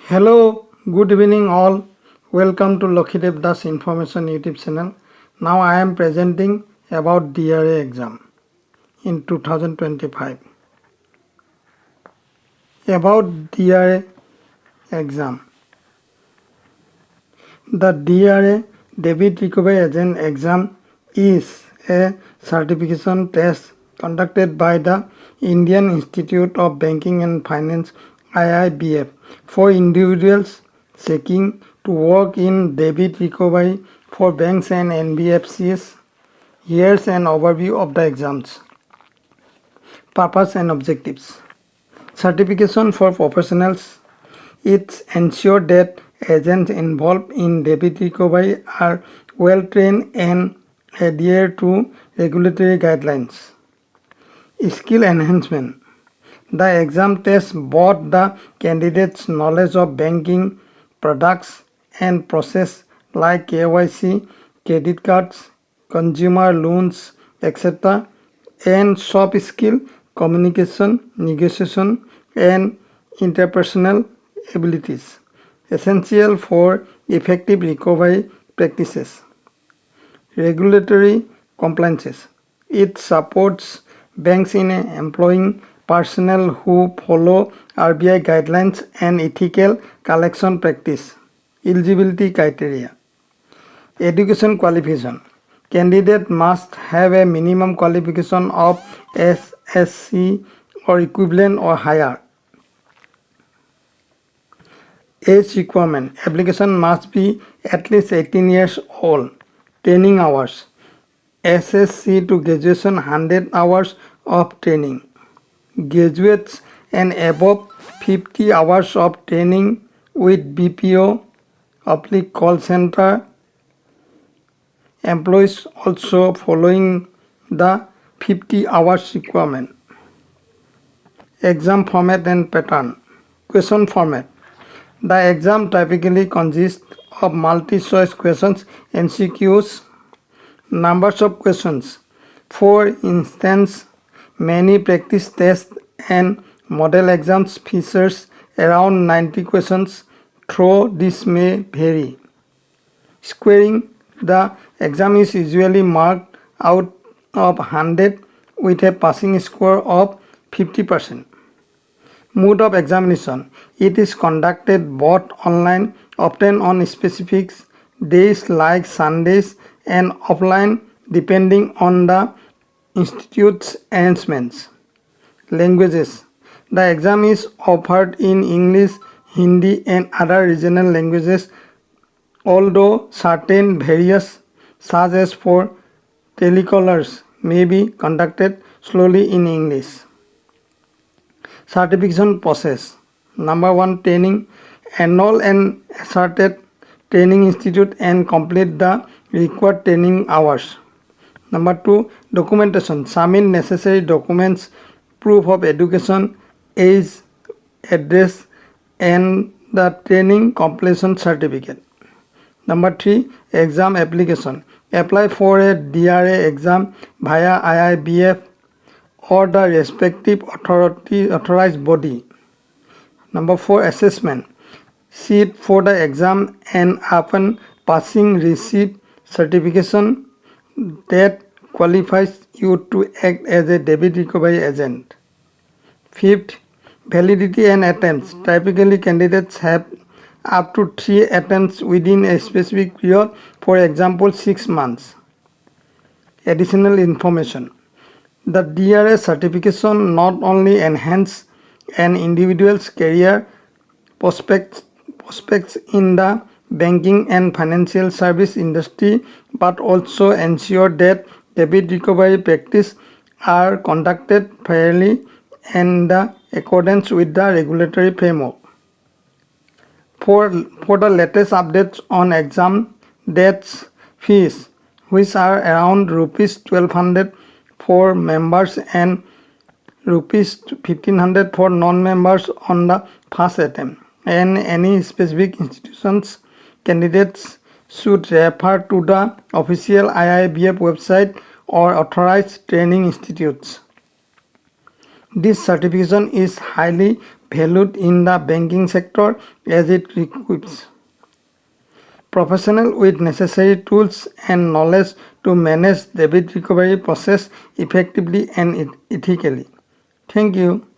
Hello, good evening all. Welcome to Lok Adalat Information YouTube channel. Now I am presenting about DRA exam in 2025. About DRA exam. The DRA Debit Recovery Agent exam is a certification test conducted by the Indian Institute of Banking and Finance IIBF for individuals seeking to work in debit recovery for banks and NBFCs. Here's an overview of the exams. Purpose and objectives. Certification for professionals. It ensures that agents involved in debit recovery are well trained and adhere to regulatory guidelines. Skill enhancement. The exam tests both the candidate's knowledge of banking products and process like KYC, credit cards, consumer loans, etc. and soft skill, communication, negotiation, and interpersonal abilities, essential for effective recovery practices. Regulatory compliances. It supports banks in employing personnel who follow RBI guidelines and ethical collection practice. Eligibility criteria. Education qualification. Candidate must have a minimum qualification of SSC or equivalent or higher. Age requirement. Application must be at least 18 years old. Training hours. SSC to graduation 100 hours of training. Graduates and above 50 hours of training with BPO call center employees also following the 50 hours requirement. Exam format and pattern. Question format. The exam typically consists of multi-choice questions, MCQs, numbers of questions. For instance, many practice tests and model exams features around 90 questions, though this may vary. Scoring. The exam is usually marked out of 100 with a passing score of 50%. Mode of examination. It is conducted both online, often on specific days like Sundays, and offline depending on the institute's arrangements. Languages. The exam is offered in English, Hindi, and other regional languages, although certain various, such as for telecallers, may be conducted solely in English. Certification process. Number 1. Training. Enroll an asserted training institute and complete the required training hours. Number 2. Documentation. Submit necessary documents, proof of education, age, address, and the training completion certificate. Number 3. Exam application. Apply for a DRA exam via IIBF or the respective authorized body. Number 4. Assessment. Sit for the exam and upon passing receive certification that qualifies you to act as a debit recovery agent. 5th. Validity and attempts. Typically, candidates have up to 3 attempts within a specific period, for example 6 months. Additional information. The DRA certification not only enhances an individual's career prospects in the banking and financial service industry, but also ensure that debit recovery practice are conducted fairly and in accordance with the regulatory framework. For the latest updates on exam dates, fees, which are around rupees 1200 for members and rupees 1500 for non-members on the first attempt, and any specific institutions, candidates should refer to the official IIBF website or authorized training institutes. This certification is highly valued in the banking sector as it equips professionals with necessary tools and knowledge to manage debit recovery process effectively and ethically. Thank you.